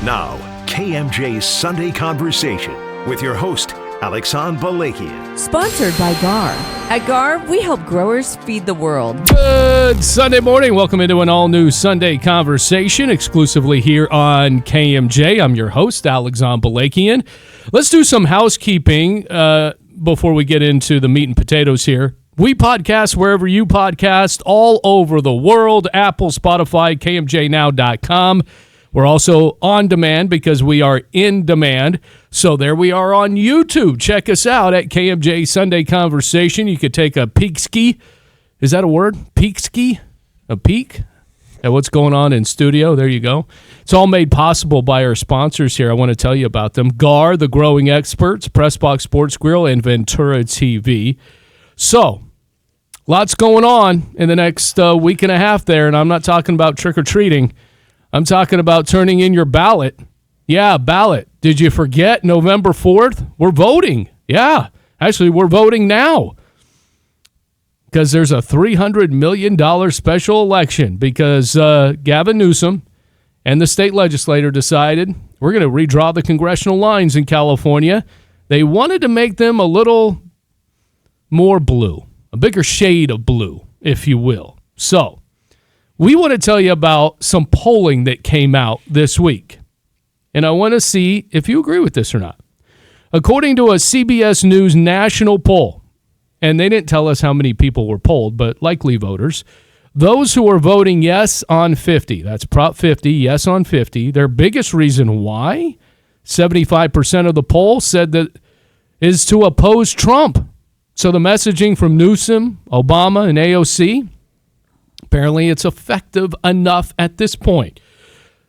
Now, KMJ's Sunday Conversation with your host, Alexandre Balakian. Sponsored by GAR. At GAR, we help growers feed the world. Good Sunday morning. Welcome into an all-new Sunday Conversation exclusively here on KMJ. I'm your host, Alexandre Balakian. Let's do some housekeeping before we get into the meat and potatoes here. We podcast wherever you podcast, all over the world, Apple, Spotify, KMJNow.com. We're also on demand because we are in demand. So there we are on YouTube. Check us out at KMJ Sunday Conversation. You could take a peek ski. Is that a word? Peek ski? A peek at what's going on in studio. There you go. It's all made possible by our sponsors here. I want to tell you about them. GAR, the Growing Experts, Pressbox Sports Grill, and Ventura TV. So, lots going on in the next week and a half there, and I'm not talking about trick-or-treating. I'm talking about turning in your ballot. Yeah, ballot. Did you forget November 4th? We're voting. Yeah, actually, we're voting now because there's a $300 million special election because Gavin Newsom and the state legislature decided we're going to redraw the congressional lines in California. They wanted to make them a little more blue, a bigger shade of blue, if you will. So, we want to tell you about some polling that came out this week, and I want to see if you agree with this or not. According to a CBS News national poll, and they didn't tell us how many people were polled, but likely voters, those who are voting yes on 50, that's Prop 50, yes on 50, their biggest reason why, 75% of the poll said that is to oppose Trump. So the messaging from Newsom, Obama, and AOC, apparently it's effective enough at this point.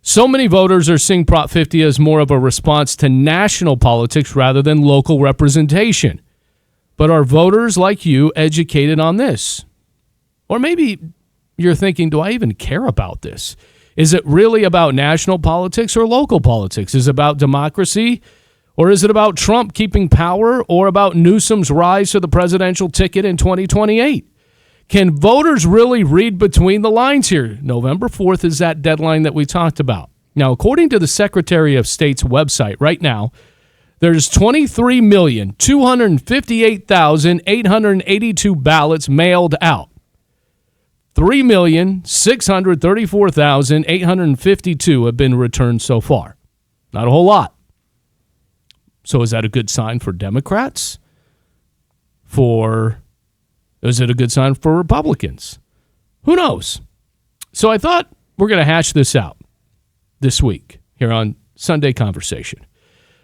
So many voters are seeing Prop 50 as more of a response to national politics rather than local representation. But are voters like you educated on this? Or maybe you're thinking, do I even care about this? Is it really about national politics or local politics? Is it about democracy? Or is it about Trump keeping power? Or about Newsom's rise to the presidential ticket in 2028? Can voters really read between the lines here? November 4th is that deadline that we talked about. Now, according to the Secretary of State's website right now, there's 23,258,882 ballots mailed out. 3,634,852 have been returned so far. Not a whole lot. So is that a good sign for Democrats? Is it a good sign for Republicans? Who knows? So I thought we're going to hash this out this week here on Sunday Conversation.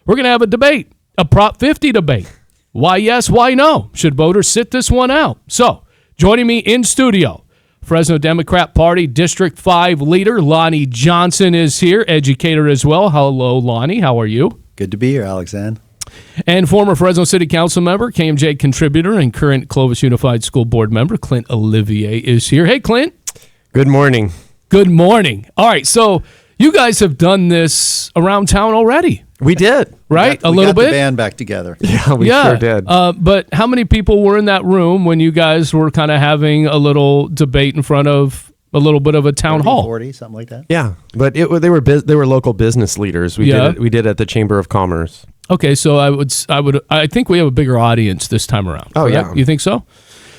We're going to have a debate, a Prop 50 debate. Why yes, why no? Should voters sit this one out? So joining me in studio, Fresno Democrat Party District 5 leader Lonnie Johnson is here, educator as well. Hello, Lonnie. How are you? Good to be here, Alexandre. And former Fresno City Council member, KMJ contributor, and current Clovis Unified School Board member, CLINT Olivier, is here. Hey, CLINT. Good morning. Good morning. All right, so you guys have done this around town already. We did. Right? We got the band back together. Yeah, we sure did. But how many people were in that room when you guys were kind of having a little debate in front of a little bit of a town 30, hall? 40, something like that. Yeah, but they were local business leaders. We did at the Chamber of Commerce. Okay, so I think we have a bigger audience this time around. Oh, correct? yeah. You think so?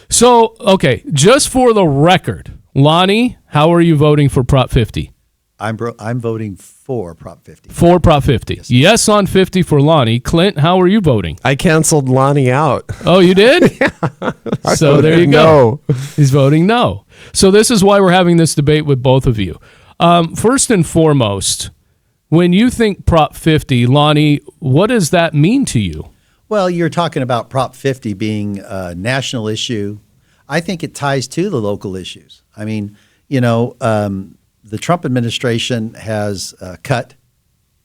So, okay, just for the record, Lonnie, how are you voting for Prop 50? I'm voting for Prop 50. For Prop 50. Yes on 50 for Lonnie. Clint, how are you voting? I canceled Lonnie out. Oh, you did? Yeah. So there you go. No. He's voting no. So this is why we're having this debate with both of you. First and foremost, when you think Prop 50, Lonnie, what does that mean to you? Well, you're talking about Prop 50 being a national issue. I think it ties to the local issues. I mean, the Trump administration has cut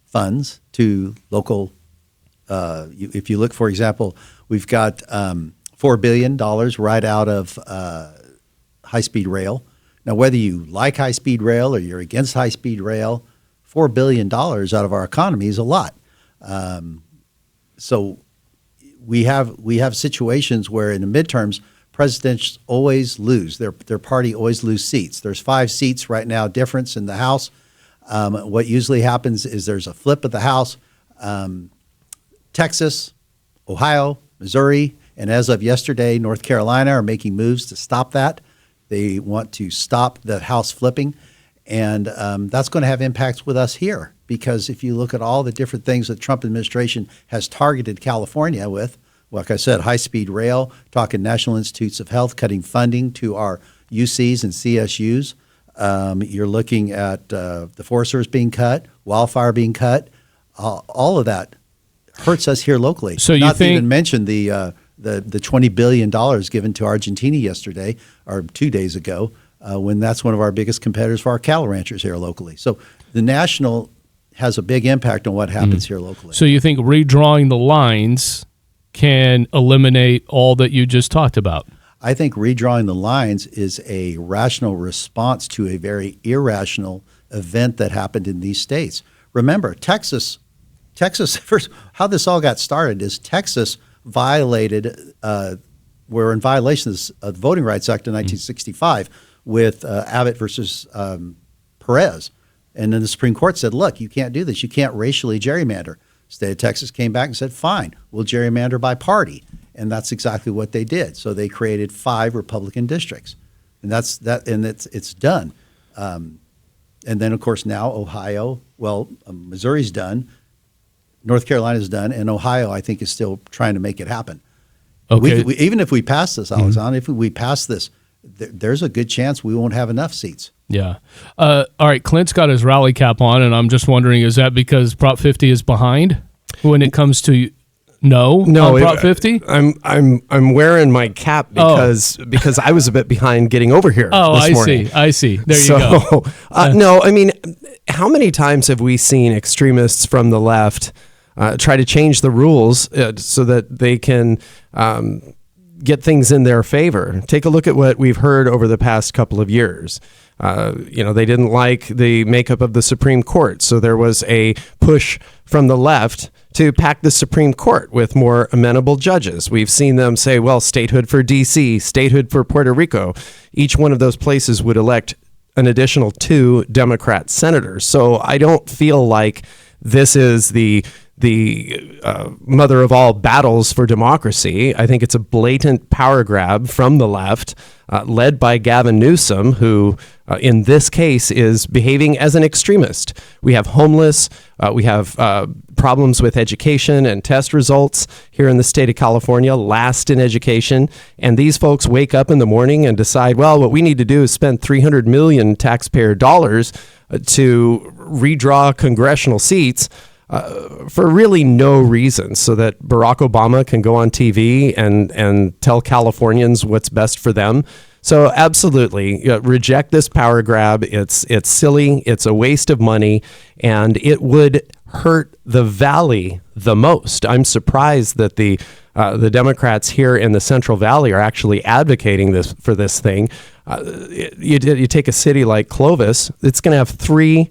funds to local. If you look, for example, we've got $4 billion right out of high-speed rail. Now, whether you like high-speed rail or you're against high-speed rail, $4 billion out of our economy is a lot. So we have situations where in the midterms, presidents always lose. Their party always lose seats. There's 5 seats right now difference in the House. What usually happens is there's a flip of the House. Texas, Ohio, Missouri, and as of yesterday, North Carolina are making moves to stop that. They want to stop the House flipping, and that's going to have impacts with us here, because if you look at all the different things that the Trump administration has targeted California with, like I said, high-speed rail, talking National Institutes of Health, cutting funding to our UCs and CSUs. You're looking at the Forest Service being cut, wildfire being cut. All of that hurts us here locally. So you Not think, to even mention the $20 billion given to Argentina yesterday or 2 days ago, when that's one of our biggest competitors for our cattle ranchers here locally. So the national has a big impact on what happens here locally. So you think redrawing the lines can eliminate all that you just talked about? I think redrawing the lines is a rational response to a very irrational event that happened in these states. Remember, Texas, first, how this all got started is Texas violated, we're in violations of the Voting Rights Act of 1965 with Abbott versus Perez. And then the Supreme Court said, look, you can't do this. You can't racially gerrymander. State of Texas came back and said, fine, we'll gerrymander by party. And that's exactly what they did. So they created 5 Republican districts. And that's that, and it's done. And then, of course, now Ohio, Missouri's done, North Carolina's done, and Ohio, I think, is still trying to make it happen. Okay. Even if we pass this, Alexander, if we pass this, there's a good chance we won't have enough seats. Yeah. All right, Clint's got his rally cap on, and I'm just wondering, is that because Prop 50 is behind when it comes to no on Prop 50? I'm wearing my cap because I was a bit behind getting over here this morning. I see. There you go. No, I mean, how many times have we seen extremists from the left try to change the rules so that they can get things in their favor? Take a look at what we've heard over the past couple of years. They didn't like the makeup of the Supreme Court, so there was a push from the left to pack the Supreme Court with more amenable judges. We've seen them say, well, statehood for D.C., statehood for Puerto Rico. Each one of those places would elect an additional 2 Democrat senators. So I don't feel like this is the mother of all battles for democracy. I think it's a blatant power grab from the left, led by Gavin Newsom, who in this case is behaving as an extremist. We have homeless, we have problems with education and test results here in the state of California, last in education. And these folks wake up in the morning and decide, well, what we need to do is spend $300 million taxpayer dollars to redraw congressional seats for really no reason, so that Barack Obama can go on TV and tell Californians what's best for them. So absolutely, reject this power grab. It's silly. It's a waste of money, and it would hurt the Valley the most. I'm surprised that the Democrats here in the Central Valley are actually advocating for this thing. You take a city like Clovis, it's going to have 3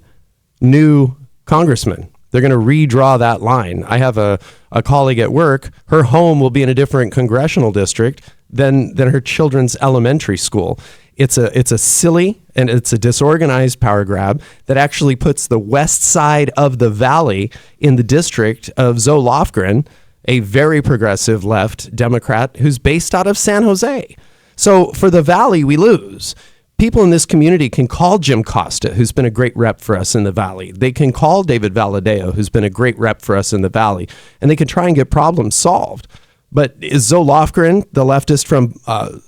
new congressmen. They're going to redraw that line. I have a colleague at work. Her home will be in a different congressional district than her children's elementary school. It's a silly and it's a disorganized power grab that actually puts the west side of the valley in the district of Zoe Lofgren, a very progressive left Democrat who's based out of San Jose. So for the valley, we lose. People in this community can call Jim Costa, who's been a great rep for us in the Valley. They can call David Valadeo, who's been a great rep for us in the Valley, and they can try and get problems solved. But is Zoe Lofgren, the leftist from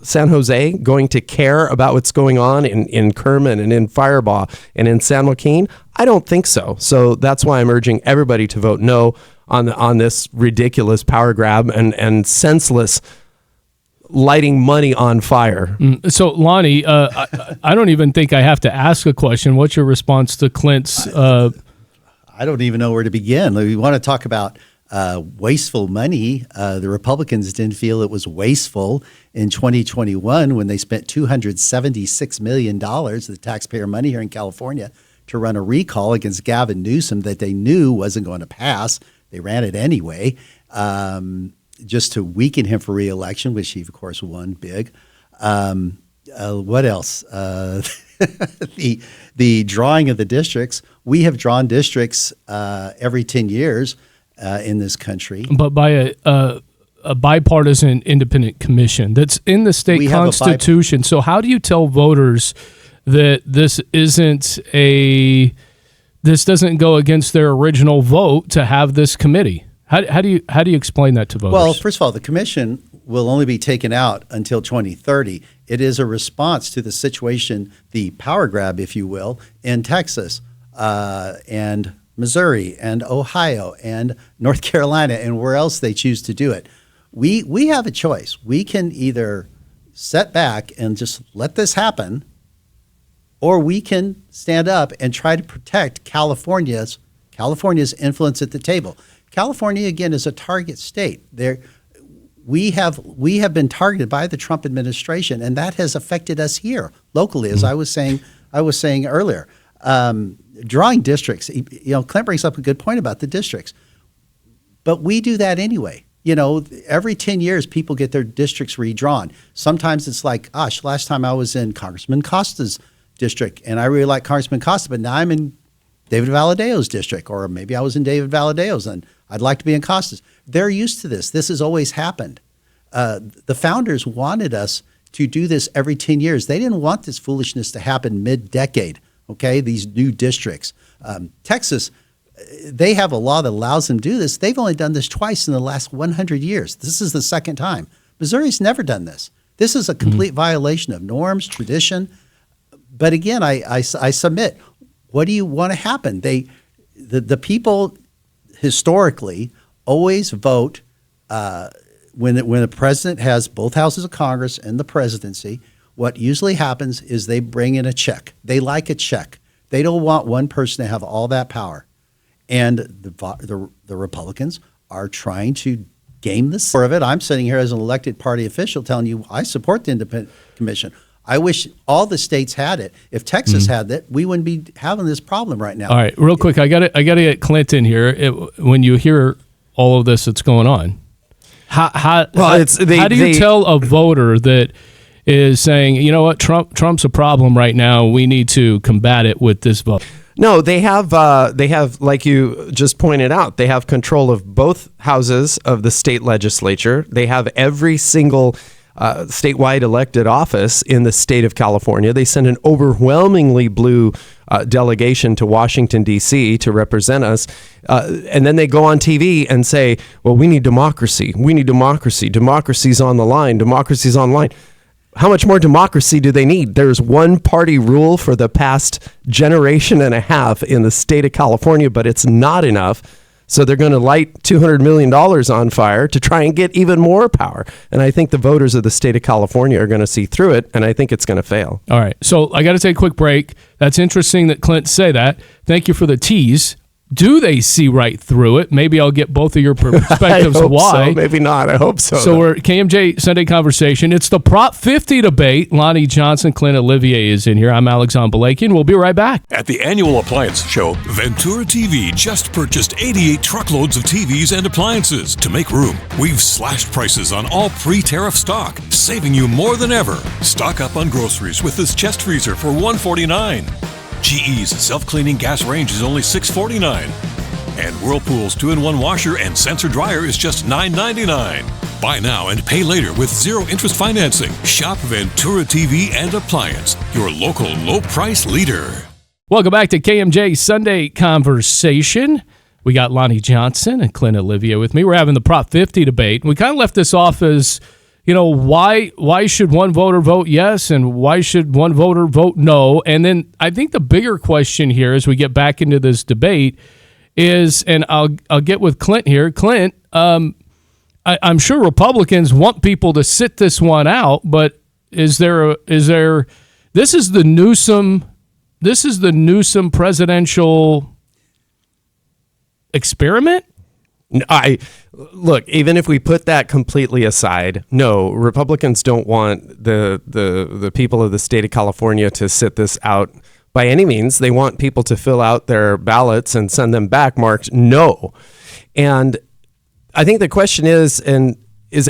San Jose, going to care about what's going on in Kerman and in Firebaugh and in San Joaquin? I don't think so. So that's why I'm urging everybody to vote no on this ridiculous power grab and senseless lighting money on fire. So, Lonnie, I don't even think I have to ask a question. What's your response to Clint's? I don't even know where to begin. We want to talk about wasteful money. The Republicans didn't feel it was wasteful in 2021 when they spent $276 million of the taxpayer money here in California to run a recall against Gavin Newsom that they knew wasn't going to pass. They ran it anyway. Just to weaken him for re-election, which he, of course, won big. What else? the drawing of the districts. We have drawn districts every 10 years in this country. But by a bipartisan independent commission that's in the state constitution. So how do you tell voters that this doesn't go against their original vote to have this committee? How do you explain that to voters? Well, first of all, the commission will only be taken out until 2030. It is a response to the situation, the power grab, if you will, in Texas and Missouri and Ohio and North Carolina and where else they choose to do it. We have a choice. We can either set back and just let this happen, or we can stand up and try to protect California's influence at the table. California, again, is a target state. We have been targeted by the Trump administration, and that has affected us here locally, as I was saying earlier. Drawing districts, Clint brings up a good point about the districts, but we do that anyway. Every 10 years, people get their districts redrawn. Sometimes it's like, gosh, last time I was in Congressman Costa's district, and I really like Congressman Costa, but now I'm in David Valadeo's district, or maybe I was in David Valadeo's, and I'd like to be in Costa's. They're used to this. This has always happened. The founders wanted us to do this every 10 years. They didn't want this foolishness to happen mid-decade, okay, these new districts. Texas, they have a law that allows them to do this. They've only done this twice in the last 100 years. This is the second time. Missouri's never done this. This is a complete violation of norms, tradition. But again, I submit, what do you want to happen? The people historically always vote when the president has both houses of Congress and the presidency. What usually happens is they bring in a check. They like a check. They don't want one person to have all that power. And the Republicans are trying to game the score of it. I'm sitting here as an elected party official telling you I support the independent commission. I wish all the states had it. If Texas had that, we wouldn't be having this problem right now. All right, real quick, I got to get Clint in here. When you hear all of this that's going on, how do you tell a voter that is saying, you know what, Trump's a problem right now, we need to combat it with this vote? No, they have, like you just pointed out, they have control of both houses of the state legislature. They have every single statewide elected office in the state of California. They send an overwhelmingly blue delegation to Washington, D.C. to represent us. And then they go on TV and say, well, we need democracy. We need democracy. Democracy's on the line. Democracy's online. How much more democracy do they need? There's one party rule for the past generation and a half in the state of California, but it's not enough. So they're going to light $200 million on fire to try and get even more power. And I think the voters of the state of California are going to see through it, and I think it's going to fail. All right. So I got to take a quick break. That's interesting that Clint say that. Thank you for the tease. Do they see right through it? Maybe I'll get both of your perspectives. I hope why? So. Maybe not. I hope so. So we're KMJ Sunday Conversation. It's the Prop 50 debate. Lonnie Johnson, Clint Olivier is in here. I'm Alexandre Balakian. We'll be right back. At the annual appliance show, Ventura TV just purchased 88 truckloads of TVs and appliances. To make room, we've slashed prices on all pre-tariff stock, saving you more than ever. Stock up on groceries with this chest freezer for $149. GE's self-cleaning gas range is only $649. And Whirlpool's 2-in-1 washer and sensor dryer is just $999. Buy now and pay later with zero interest financing. Shop Ventura TV and Appliance, your local low-price leader. Welcome back to KMJ Sunday Conversation. We got Lonnie Johnson and Clint Olivier with me. We're having the Prop 50 debate. We kind of left this off as, why should one voter vote yes and why should one voter vote no? And then I think the bigger question here as we get back into this debate is, and I'll get with Clint here. Clint, I'm sure Republicans want people to sit this one out, but is there this is the Newsom presidential experiment? Look, even if we put that completely aside, no, Republicans don't want the people of the state of California to sit this out by any means. They want people to fill out their ballots and send them back marked no. And I think the question is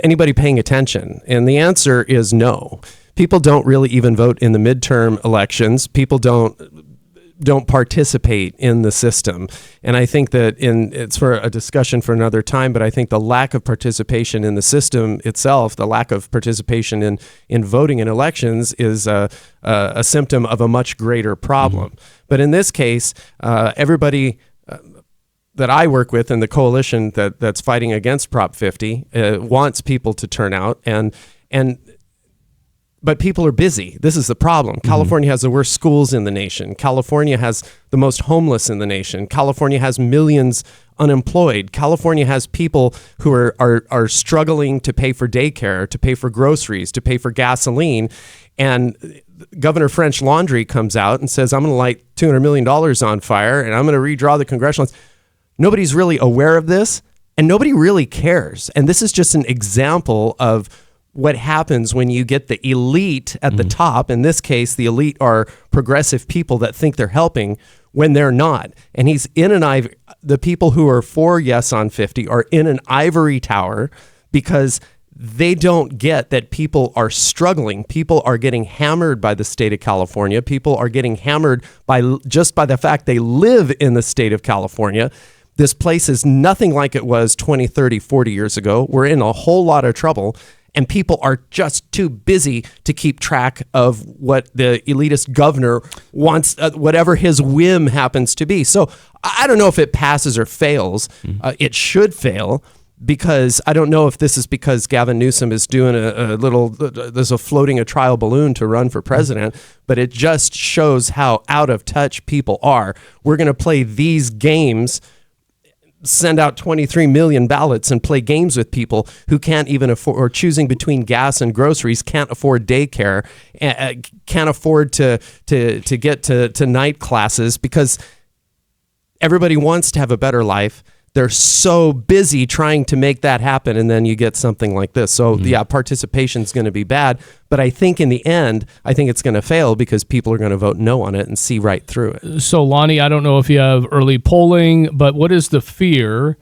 anybody paying attention? And the answer is no. people don't really even vote in the midterm elections. People don't participate in the system. And I think that it's for a discussion for another time, but I think the lack of participation in the system itself, the lack of participation in voting in elections is a symptom of a much greater problem. But in this case, everybody that I work with in the coalition that's fighting against Prop 50 wants people to turn out, but people are busy. This is the problem. California has the worst schools in the nation. California has the most homeless in the nation. California has millions unemployed. California has people who are struggling to pay for daycare, to pay for groceries, to pay for gasoline. And Governor French Laundrie comes out and says, I'm going to light $200 million on fire and I'm going to redraw the congressional lines. Nobody's really aware of this and nobody really cares. And this is just an example of what happens when you get the elite at the top. In this case, the elite are progressive people that think they're helping when they're not. And he's in the people who are for yes on 50 are in an ivory tower because they don't get that people are struggling. People are getting hammered by the state of California. People are getting hammered by the fact they live in the state of California. This place is nothing like it was 20, 30, 40 years ago. We're in a whole lot of trouble. And people are just too busy to keep track of what the elitist governor wants, whatever his whim happens to be. So I don't know if it passes or fails. It should fail because I don't know if this is because Gavin Newsom is doing there's floating a trial balloon to run for president, but it just shows how out of touch people are. We're going to play these games, send out 23 million ballots and play games with people who can't even afford, or choosing between gas and groceries, can't afford daycare, can't afford to get to night classes because everybody wants to have a better life. They're so busy trying to make that happen, and then you get something like this. So yeah, participation is going to be bad, but I think in the end, I think it's going to fail because people are going to vote no on it and see right through it. So Lonnie, I don't know if you have early polling, but what is the fear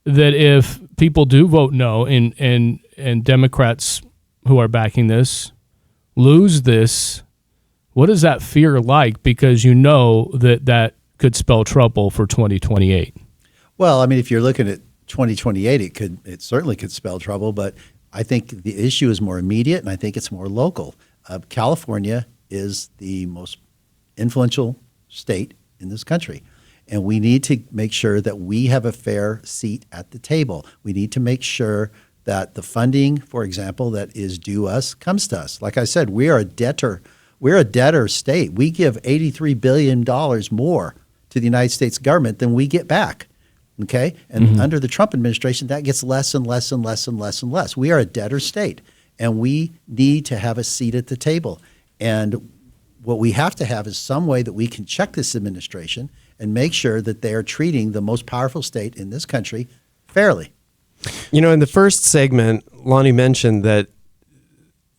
that if people do vote no and Democrats who are backing this lose this, what is that fear like? Because you know that could spell trouble for 2028. Well, I mean, if you're looking at 2028, it certainly could spell trouble, but I think the issue is more immediate, and I think it's more local. California is the most influential state in this country, and we need to make sure that we have a fair seat at the table. We need to make sure that the funding, for example, that is due us comes to us. Like I said, we are a debtor. We're a debtor state. We give $83 billion more to the United States government than we get back. Okay, and under the Trump administration, that gets less and less and less and less and less. We are a debtor state, and we need to have a seat at the table. And what we have to have is some way that we can check this administration and make sure that they are treating the most powerful state in this country fairly. You know, in the first segment, Lonnie mentioned that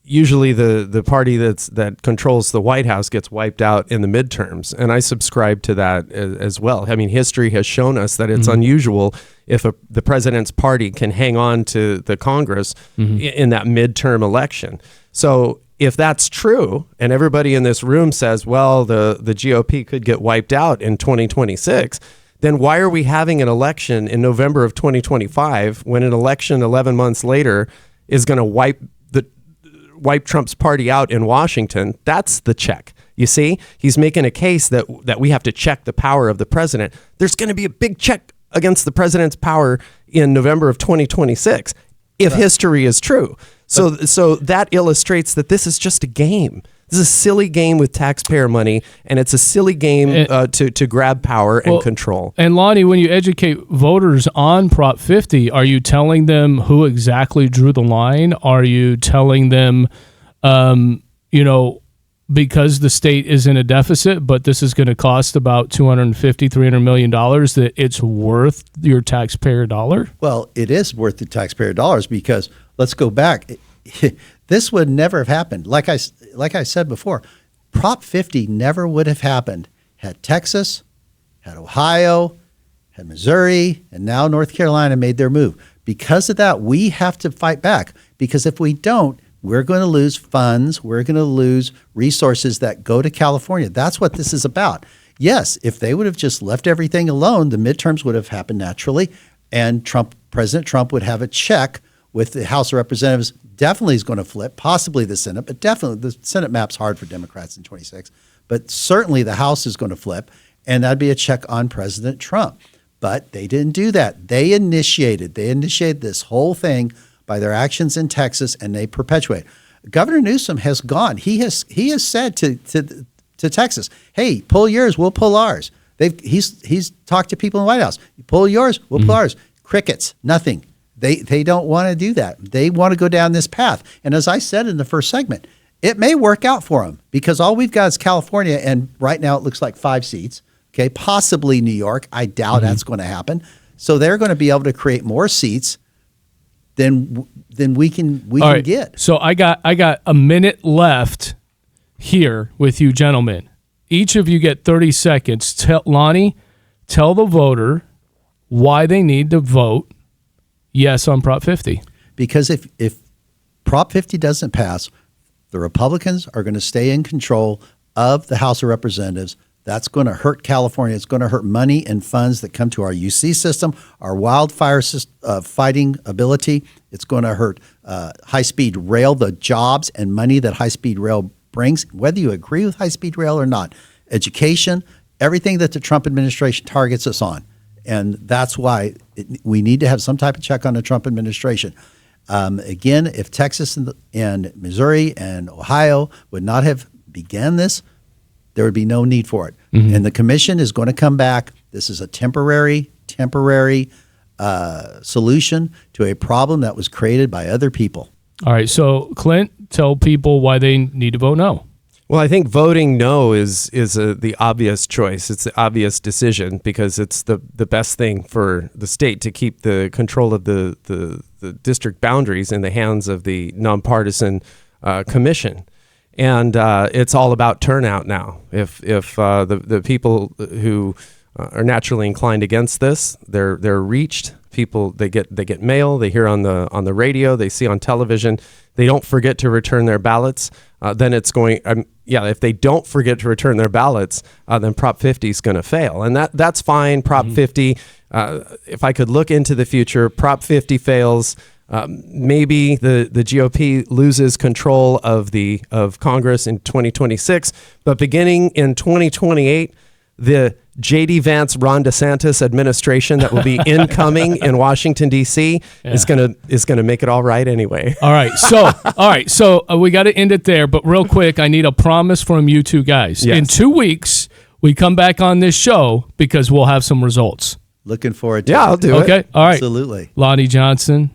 usually the party that controls the White House gets wiped out in the midterms, and I subscribe to that as well. I mean, history has shown us that it's unusual if the president's party can hang on to the Congress in that midterm election. So if that's true, and everybody in this room says, well, the GOP could get wiped out in 2026, then why are we having an election in November of 2025 when an election 11 months later is going to wipe Trump's party out in Washington? That's the check. You see, he's making a case that we have to check the power of the president. There's going to be a big check against the president's power in November of 2026 if history is true. So that illustrates that this is just a game. This is a silly game with taxpayer money, and it's a silly game to grab power and control. And Lonnie, when you educate voters on Prop 50, are you telling them who exactly drew the line? Are you telling them, because the state is in a deficit, but this is going to cost about $250-300 million, that it's worth your taxpayer dollar? Well, it is worth the taxpayer dollars because let's go back. This would never have happened. Like I said before, Prop 50 never would have happened had Texas, had Ohio, had Missouri, and now North Carolina made their move. Because of that, we have to fight back, because if we don't, we're going to lose funds. We're going to lose resources that go to California. That's what this is about. Yes, if they would have just left everything alone, the midterms would have happened naturally, and President Trump would have a check with the House of Representatives. Definitely is going to flip, possibly the Senate, but definitely the Senate map's hard for Democrats in 26. But certainly the House is going to flip, and that'd be a check on President Trump. But they didn't do that. They initiated this whole thing by their actions in Texas, and they perpetuate. Governor Newsom has gone. He has said to Texas, "Hey, pull yours, we'll pull ours." He's talked to people in the White House. You pull yours, we'll pull ours. Crickets, nothing. They don't want to do that. They want to go down this path. And as I said in the first segment, it may work out for them because all we've got is California, and right now it looks like 5 seats. Okay, possibly New York. I doubt that's going to happen. So they're going to be able to create more seats than we can get. So I got a minute left here with you gentlemen. Each of you get 30 seconds. Lonnie, tell the voter why they need to vote yes on Prop 50. Because if Prop 50 doesn't pass, the Republicans are going to stay in control of the House of Representatives. That's going to hurt California. It's going to hurt money and funds that come to our UC system, our wildfire fighting ability. It's going to hurt high-speed rail, the jobs and money that high-speed rail brings, whether you agree with high-speed rail or not. Education, everything that the Trump administration targets us on. And that's why we need to have some type of check on the Trump administration. Again, if Texas and Missouri and Ohio would not have begun this, there would be no need for it. And the commission is going to come back. This is a temporary solution to a problem that was created by other people. All right. So, Clint, tell people why they need to vote no. Well, I think voting no is the obvious choice. It's the obvious decision because it's the best thing for the state to keep the control of the district boundaries in the hands of the nonpartisan commission. And it's all about turnout now. If the people who are naturally inclined against this, they're reached. People they get mail, they hear on the radio, they see on television. They don't forget to return their ballots. Then it's going. If they don't forget to return their ballots, then Prop 50 is going to fail, and that's fine. Prop 50. If I could look into the future, Prop 50 fails. Maybe the GOP loses control of Congress in 2026, but beginning in 2028, the J.D. Vance, Ron DeSantis administration that will be incoming in Washington D.C. is gonna make it all right anyway. All right, so we got to end it there. But real quick, I need a promise from you two guys. Yes. In 2 weeks, we come back on this show because we'll have some results. Looking forward to it. Yeah, I'll do it. Okay, all right. Absolutely. Lonnie Johnson,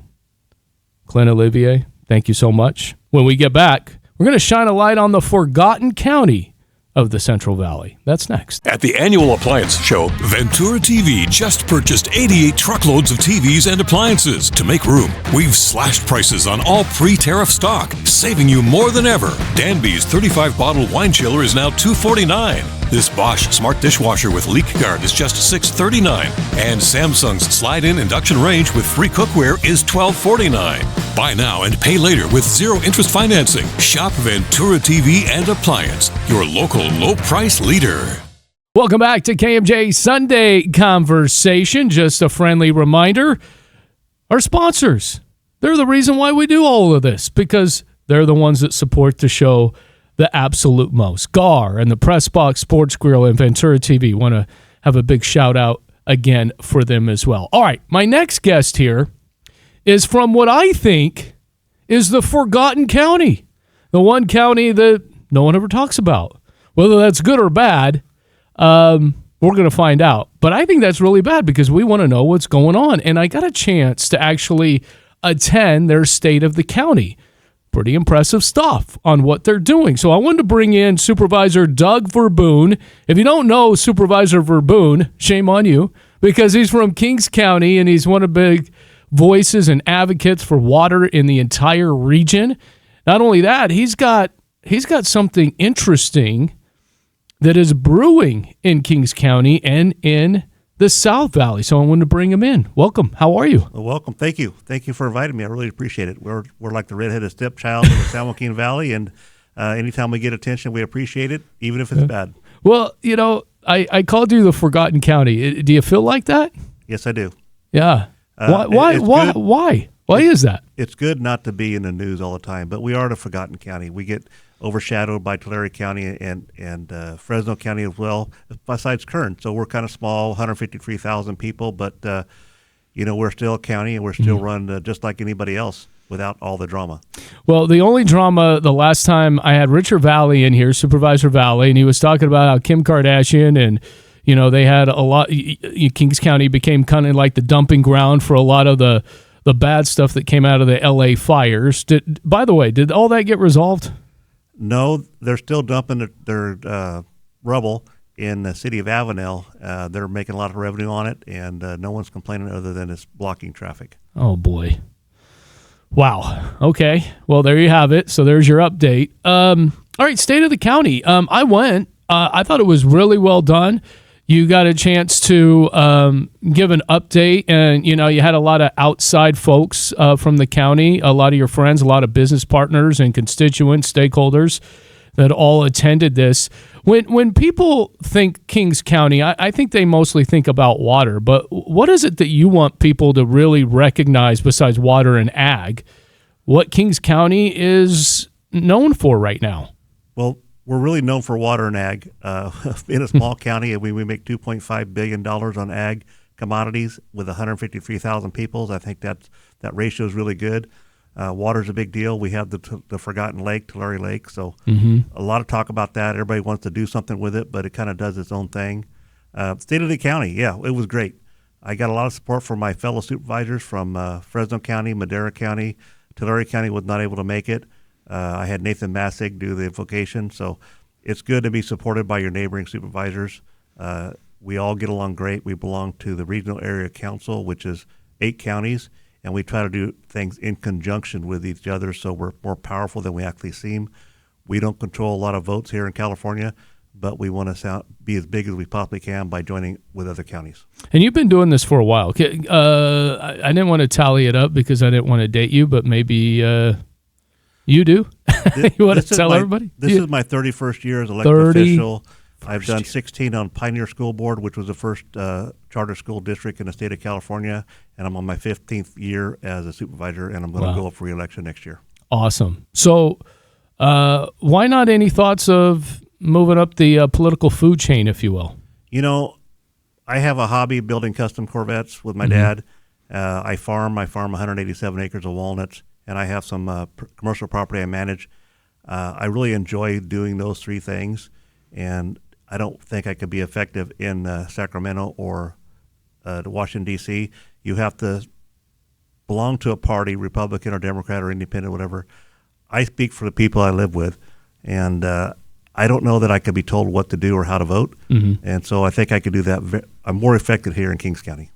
Clint Olivier, thank you so much. When we get back, we're going to shine a light on the forgotten county of the Central Valley. That's next. At the annual appliance show, Ventura TV just purchased 88 truckloads of TVs and appliances. To make room, we've slashed prices on all pre-tariff stock, saving you more than ever. Danby's 35-bottle wine chiller is now $249. This Bosch smart dishwasher with leak guard is just $639. And Samsung's slide-in induction range with free cookware is $1249. Buy now and pay later with zero interest financing. Shop Ventura TV and Appliance, your local low-price leader. Welcome back to KMJ Sunday Conversation. Just a friendly reminder, our sponsors, they're the reason why we do all of this because they're the ones that support the show the absolute most. GAR and the Press Box Sports Grill and Ventura TV. Want to have a big shout out again for them as well. All right, my next guest here is from what I think is the forgotten county, the one county that no one ever talks about. Whether that's good or bad, we're going to find out. But I think that's really bad because we want to know what's going on. And I got a chance to actually attend their State of the County. Pretty impressive stuff on what they're doing. So I wanted to bring in Supervisor Doug VERBOON. If you don't know Supervisor VERBOON, shame on you, because he's from Kings County and he's one of the big voices and advocates for water in the entire region. Not only that, he's got something interesting that is brewing in Kings County and in the South Valley. So I wanted to bring him in. Welcome. How are you? Well, welcome. Thank you. Thank you for inviting me. I really appreciate it. We're like the redheaded stepchild of the San Joaquin Valley, and anytime we get attention, we appreciate it, even if it's bad. Well, I called you the Forgotten County. Do you feel like that? Yes, I do. Yeah. Why is that? It's good not to be in the news all the time, but we are the Forgotten County. We get overshadowed by Tulare County and Fresno County as well, besides Kern. So we're kind of small, 153,000 people, but we're still a county, and we're still run just like anybody else without all the drama. Well, the only drama the last time I had Richard Valley in here, Supervisor Valley, and he was talking about how Kim Kardashian and they had a lot. Kings County became kind of like the dumping ground for a lot of the bad stuff that came out of the L.A. fires. By the way, did all that get resolved? No, they're still dumping their rubble in the city of Avenel. They're making a lot of revenue on it, and no one's complaining other than it's blocking traffic. Oh, boy. Wow. Okay. Well, there you have it. So there's your update. All right, State of the County. I went. I thought it was really well done. You got a chance to give an update, and you had a lot of outside folks from the county, a lot of your friends, a lot of business partners and constituents, stakeholders that all attended this. When people think Kings County, I think they mostly think about water, but what is it that you want people to really recognize besides water and ag? What Kings County is known for right now? Well, we're really known for water and ag. In a small county, we make $2.5 billion on ag commodities with 153,000 people. I think that ratio is really good. Water's a big deal. We have the Forgotten Lake, Tulare Lake, so a lot of talk about that. Everybody wants to do something with it, but it kind of does its own thing. State of the county, yeah, it was great. I got a lot of support from my fellow supervisors from Fresno County, Madera County. Tulare County was not able to make it. I had Nathan Massig do the invocation, so it's good to be supported by your neighboring supervisors. We all get along great. We belong to the Regional Area Council, which is 8 counties, and we try to do things in conjunction with each other so we're more powerful than we actually seem. We don't control a lot of votes here in California, but we want to be as big as we possibly can by joining with other counties. And you've been doing this for a while. I didn't want to tally it up because I didn't want to date you, but maybe you do? You want to tell everybody? This is my 31st year as elected official. I've done 16 on Pioneer School Board, which was the first charter school district in the state of California, and I'm on my 15th year as a supervisor, and I'm going to go up for re-election next year. Awesome. So why not any thoughts of moving up the political food chain, if you will? I have a hobby building custom Corvettes with my dad. I farm 187 acres of walnuts, and I have some commercial property I manage. I really enjoy doing those 3 things, and I don't think I could be effective in Sacramento or Washington, D.C. You have to belong to a party, Republican or Democrat or Independent, whatever. I speak for the people I live with, and I don't know that I could be told what to do or how to vote, and so I think I could do that. I'm more effective here in Kings County.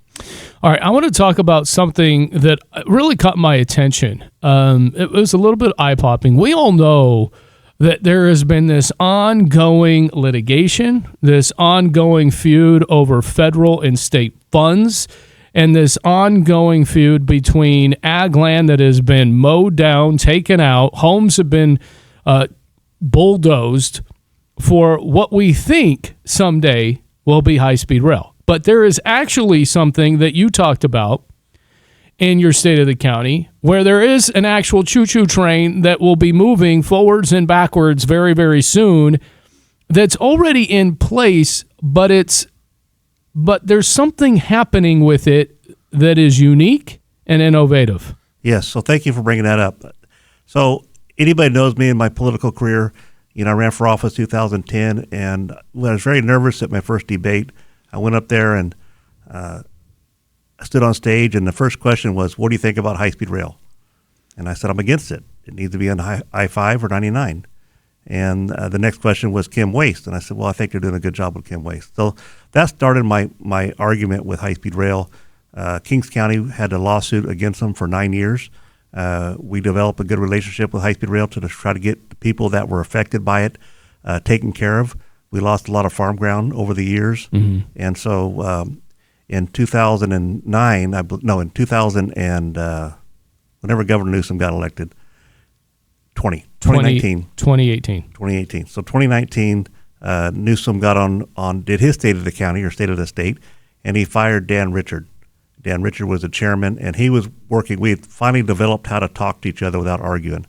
All right, I want to talk about something that really caught my attention. It was a little bit eye-popping. We all know that there has been this ongoing litigation, this ongoing feud over federal and state funds, and this ongoing feud between ag land that has been mowed down, taken out, homes have been bulldozed for what we think someday will be high-speed rail. But there is actually something that you talked about in your State of the County where there is an actual choo-choo train that will be moving forwards and backwards very, very soon that's already in place, but there's something happening with it that is unique and innovative. Yes, so thank you for bringing that up. So anybody knows me in my political career, I ran for office 2010, and when I was very nervous at my first debate, I went up there and I stood on stage, and the first question was, what do you think about high-speed rail? And I said, I'm against it. It needs to be on I-5 or 99. And the next question was Kim Waste. And I said, well, I think they're doing a good job with Kim Waste. So that started my argument with high-speed rail. Kings County had a lawsuit against them for 9 years. We developed a good relationship with high-speed rail to try to get the people that were affected by it taken care of. We lost a lot of farm ground over the years. And so in 2009, in 2000 and whenever Governor Newsom got elected, 2019. 2018. So 2019, Newsom got did his state of the county or state of the state, and he fired Dan Richard. Dan Richard was the chairman, and he was working. We had finally developed how to talk to each other without arguing.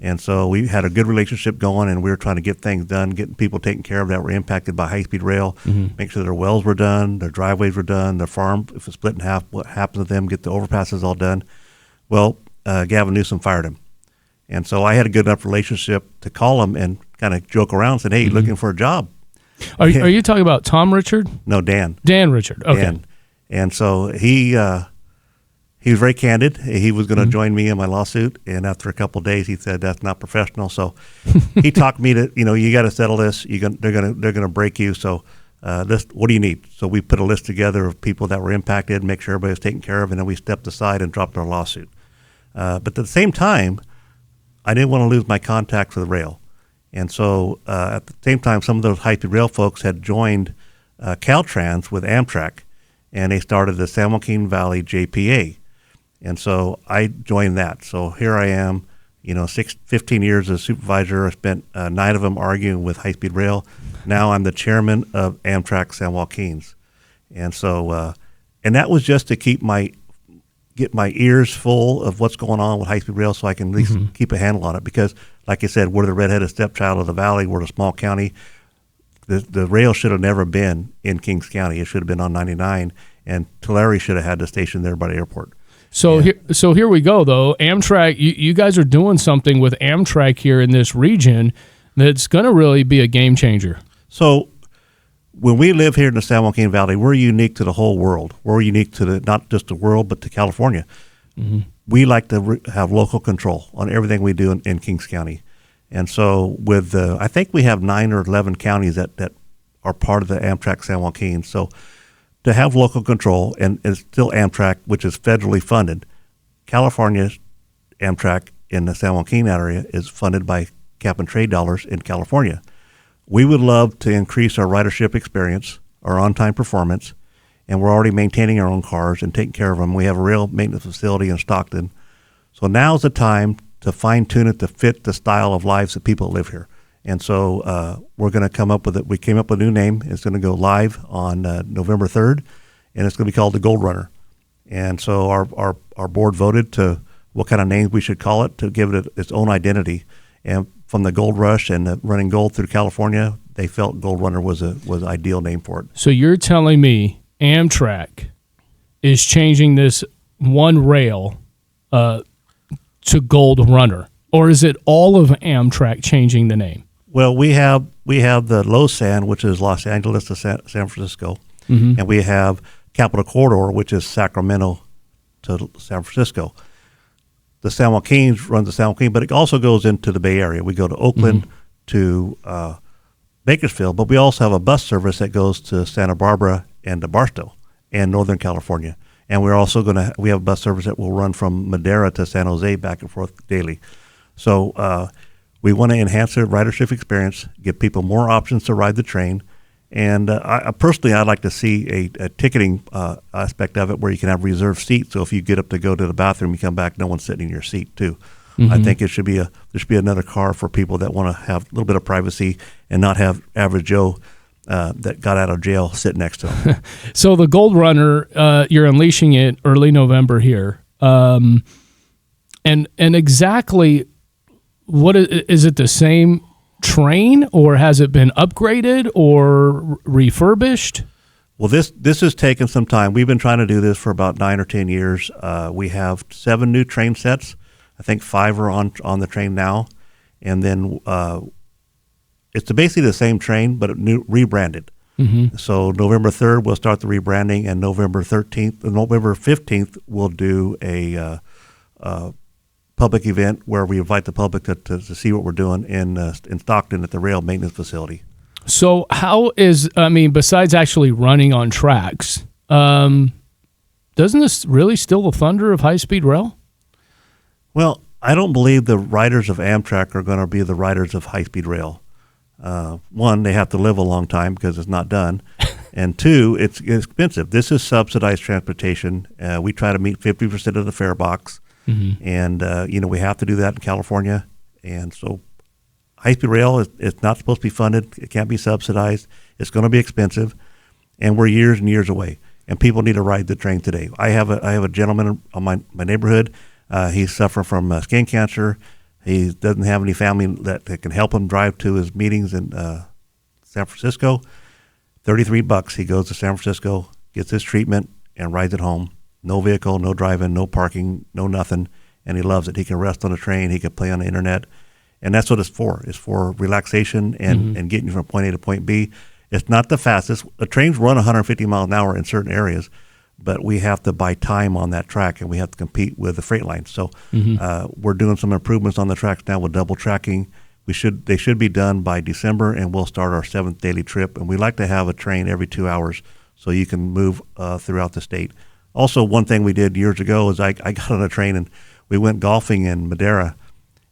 And so we had a good relationship going, and we were trying to get things done, getting people taken care of that were impacted by high-speed rail, make sure their wells were done, their driveways were done, their farm, if it's split in half, what happened to them, get the overpasses all done. Well, Gavin Newsom fired him. And so I had a good enough relationship to call him and kind of joke around and said, hey, looking for a job. Are you talking about Tom Richard? No, Dan. Dan Richard, okay. Dan. And so he was very candid. He was going to join me in my lawsuit, and after a couple of days, he said that's not professional. So he talked me to, you got to settle this. They're gonna break you. So what do you need? So we put a list together of people that were impacted, make sure everybody was taken care of, and then we stepped aside and dropped our lawsuit. But at the same time, I didn't want to lose my contact with the rail, and so at the same time, some of those high-speed rail folks had joined Caltrans with Amtrak, and they started the San Joaquin Valley JPA. And so I joined that. So here I am, 15 years as supervisor. I spent 9 of them arguing with high-speed rail. Now I'm the chairman of Amtrak San Joaquin's. And so, and that was just to get my ears full of what's going on with high-speed rail so I can at least keep a handle on it. Because, like I said, we're the redheaded stepchild of the valley. We're a small county. The rail should have never been in Kings County. It should have been on 99, and Tulare should have had the station there by the airport. So here we go, though. Amtrak, you guys are doing something with Amtrak here in this region that's going to really be a game changer. So when we live here in the San Joaquin Valley, we're unique to the whole world. We're unique to not just the world, but to California. We like to have local control on everything we do in Kings County. And so with I think we have 9 or 11 counties that are part of the Amtrak San Joaquin. So to have local control, and it's still Amtrak, which is federally funded. California's Amtrak in the San Joaquin area is funded by cap and trade dollars in California. We would love to increase our ridership experience, our on-time performance, and we're already maintaining our own cars and taking care of them. We have a rail maintenance facility in Stockton. So now's the time to fine-tune it to fit the style of lives that people live here. And so we're going to come up with it. We came up with a new name. It's going to go live on November 3rd, and it's going to be called the Gold Runner. And so our board voted to what kind of names we should call it to give it its own identity. And from the Gold Rush and the running gold through California, they felt Gold Runner was an ideal name for it. So you're telling me Amtrak is changing this one rail to Gold Runner, or is it all of Amtrak changing the name? Well, we have the LOSAN, which is Los Angeles to San Francisco, and we have Capital Corridor, which is Sacramento to San Francisco. The San Joaquin runs the San Joaquin, but it also goes into the Bay Area. We go to Oakland, to Bakersfield, but we also have a bus service that goes to Santa Barbara and to Barstow and Northern California. And we're also we have a bus service that will run from Madera to San Jose back and forth daily. So we want to enhance their ridership experience, give people more options to ride the train. And I'd like to see a ticketing aspect of it where you can have reserved seats. So if you get up to go to the bathroom, you come back, no one's sitting in your seat too. I think there should be another car for people that want to have a little bit of privacy and not have average Joe that got out of jail sit next to them. So the Gold Runner, you're unleashing it early November here, and exactly what is it? The same train, or has it been upgraded or refurbished? Well, this has taken some time. We've been trying to do this for about 9 or 10 years. We have 7 new train sets. I think 5 are on the train now, and then it's basically the same train, but rebranded. So November 3rd, we'll start the rebranding, and November 15th, we'll do a public event where we invite the public to see what we're doing in Stockton at the rail maintenance facility. So besides actually running on tracks, doesn't this really steal the thunder of high-speed rail? Well, I don't believe the riders of Amtrak are going to be the riders of high-speed rail. One, they have to live a long time because it's not done. And two, it's expensive. This is subsidized transportation. We try to meet 50% of the fare box. And, we have to do that in California. And so high-speed rail is not supposed to be funded. It can't be subsidized. It's going to be expensive. And we're years and years away. And people need to ride the train today. I have a gentleman on my neighborhood. He's suffering from skin cancer. He doesn't have any family that can help him drive to his meetings in San Francisco. $33. He goes to San Francisco, gets his treatment, and rides it home. No vehicle, no driving, no parking, no nothing. And he loves it. He can rest on the train. He can play on the internet. And that's what it's for. It's for relaxation and getting you from point A to point B. It's not the fastest. The trains run 150 miles an hour in certain areas, but we have to buy time on that track, and we have to compete with the freight lines. So we're doing some improvements on the tracks now with double tracking. They should be done by December, and we'll start our 7th daily trip. And we like to have a train every 2 hours so you can move throughout the state. Also, one thing we did years ago is I got on a train and we went golfing in Madera.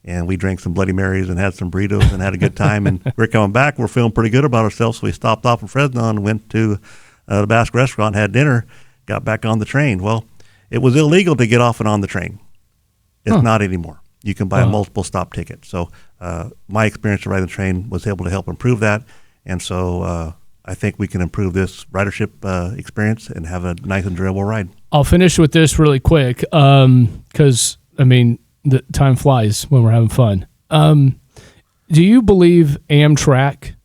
And we drank some Bloody Marys and had some burritos and had a good time. And we're coming back. We're feeling pretty good about ourselves. So we stopped off in Fresno and went to the Basque restaurant, had dinner, got back on the train. Well, it was illegal to get off and on the train. It's not anymore. You can buy a multiple stop ticket. So my experience of riding the train was able to help improve that. And so I think we can improve this ridership experience and have a nice and enjoyable ride. I'll finish with this really quick because, the time flies when we're having fun. Do you believe Amtrak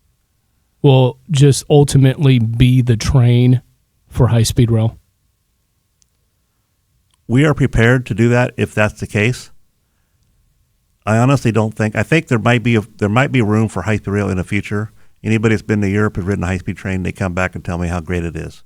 will just ultimately be the train for high-speed rail? We are prepared to do that if that's the case. I honestly don't think. I think there might be room for high-speed rail in the future. Anybody that's been to Europe has ridden a high-speed train, they come back and tell me how great it is.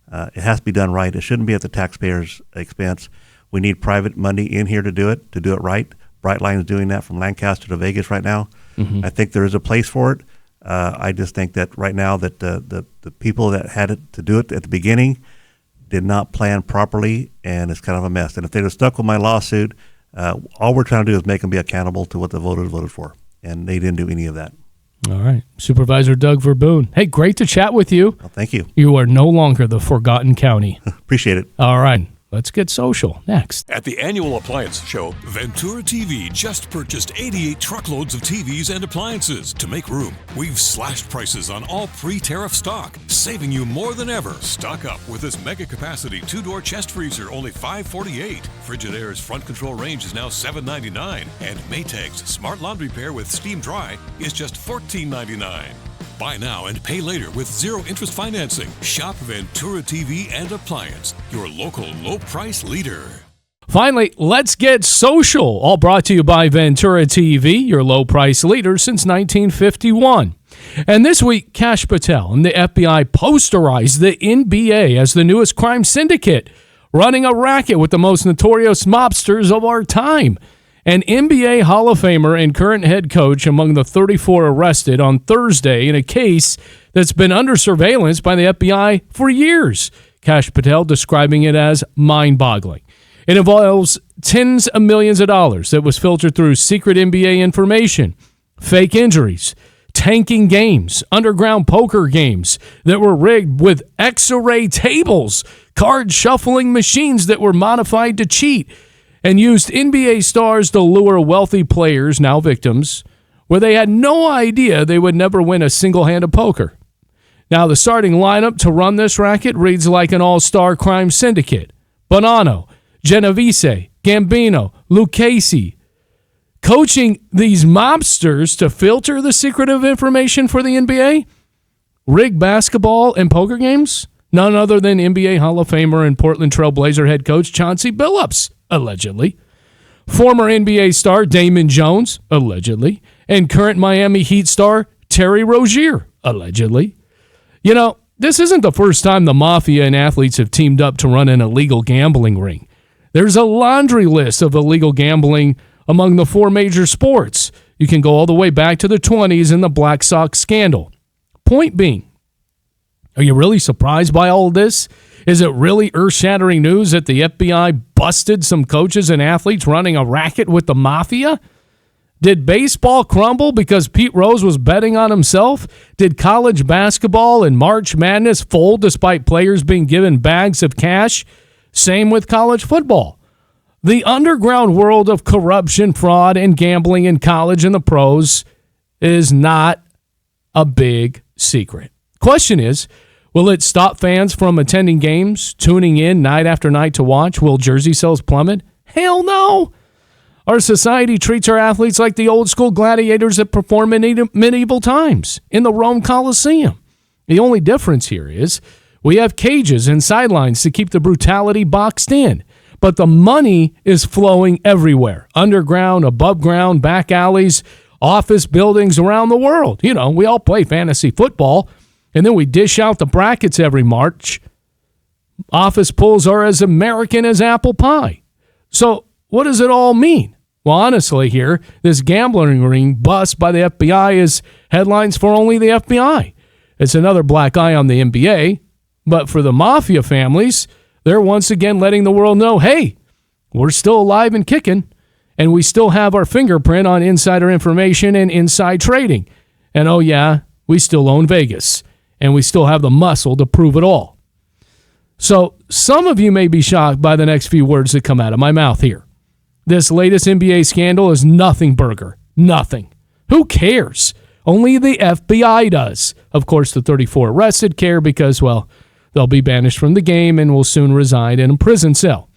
It has to be done right. It shouldn't be at the taxpayer's expense. We need private money in here to do it right. Brightline is doing that from Lancaster to Vegas right now. I think there is a place for it. I just think that right now that the people that had it to do it at the beginning did not plan properly, and it's kind of a mess. And if they'd have stuck with my lawsuit, all we're trying to do is make them be accountable to what the voters voted for, and they didn't do any of that. All right. Supervisor Doug VERBOON. Hey, great to chat with you. Well, thank you. You are no longer the forgotten county. Appreciate it. All right. Let's get social next. At the annual appliance show, Ventura TV just purchased 88 truckloads of TVs and appliances. To make room, we've slashed prices on all pre-tariff stock, saving you more than ever. Stock up with this mega capacity 2-door chest freezer, only $548. Frigidaire's front control range is now $799, and Maytag's smart laundry pair with steam dry is just $14.99. Buy now and pay later with zero-interest financing. Shop Ventura TV and Appliance, your local low-price leader. Finally, let's get social. All brought to you by Ventura TV, your low-price leader since 1951. And this week, Kash Patel and the FBI posterized the NBA as the newest crime syndicate, running a racket with the most notorious mobsters of our time. An NBA Hall of Famer and current head coach among the 34 arrested on Thursday in a case that's been under surveillance by the FBI for years. Kash Patel describing it as mind-boggling. It involves tens of millions of dollars that was filtered through secret NBA information, fake injuries, tanking games, underground poker games that were rigged with X-ray tables, card shuffling machines that were modified to cheat, and used NBA stars to lure wealthy players, now victims, where they had no idea they would never win a single hand of poker. Now, the starting lineup to run this racket reads like an all-star crime syndicate. Bonanno, Genovese, Gambino, Lucchese, coaching these mobsters to filter the secretive information for the NBA? Rig basketball and poker games? None other than NBA Hall of Famer and Portland Trail Blazer head coach Chauncey Billups, allegedly. Former NBA star Damon Jones, allegedly. And current Miami Heat star Terry Rozier, allegedly. You know, this isn't the first time the mafia and athletes have teamed up to run an illegal gambling ring. There's a laundry list of illegal gambling among the four major sports. You can go all the way back to the 20s and the Black Sox scandal. Point being, are you really surprised by all this? Is it really earth-shattering news that the FBI busted some coaches and athletes running a racket with the mafia? Did baseball crumble because Pete Rose was betting on himself? Did college basketball and March Madness fold despite players being given bags of cash? Same with college football. The underground world of corruption, fraud, and gambling in college and the pros is not a big secret. Question is, will it stop fans from attending games, tuning in night after night to watch? Will jersey sales plummet? Hell no. Our society treats our athletes like the old school gladiators that perform in medieval times in the Rome Colosseum. The only difference here is we have cages and sidelines to keep the brutality boxed in, but the money is flowing everywhere. Underground, above ground, back alleys, office buildings around the world. You know, we all play fantasy football, and then we dish out the brackets every March. Office pools are as American as apple pie. So what does it all mean? Well, honestly here, this gambling ring bust by the FBI is headlines for only the FBI. It's another black eye on the NBA. But for the mafia families, they're once again letting the world know, hey, we're still alive and kicking, and we still have our fingerprint on insider information and inside trading. And oh yeah, we still own Vegas, and we still have the muscle to prove it all. So some of you may be shocked by the next few words that come out of my mouth here. This latest NBA scandal is nothing burger. Nothing. Who cares? Only the FBI does. Of course, the 34 arrested care because, well, they'll be banished from the game and will soon reside in a prison cell.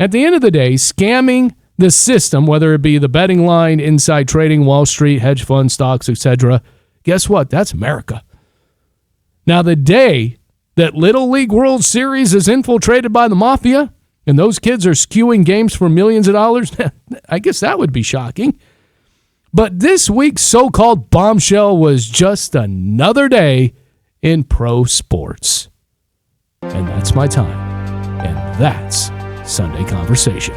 At the end of the day, scamming the system, whether it be the betting line, inside trading, Wall Street, hedge funds, stocks, etc., guess what? That's America. Now, the day that Little League World Series is infiltrated by the mafia, and those kids are skewing games for millions of dollars, I guess that would be shocking. But this week's so-called bombshell was just another day in pro sports. And that's my time. And that's Sunday Conversation.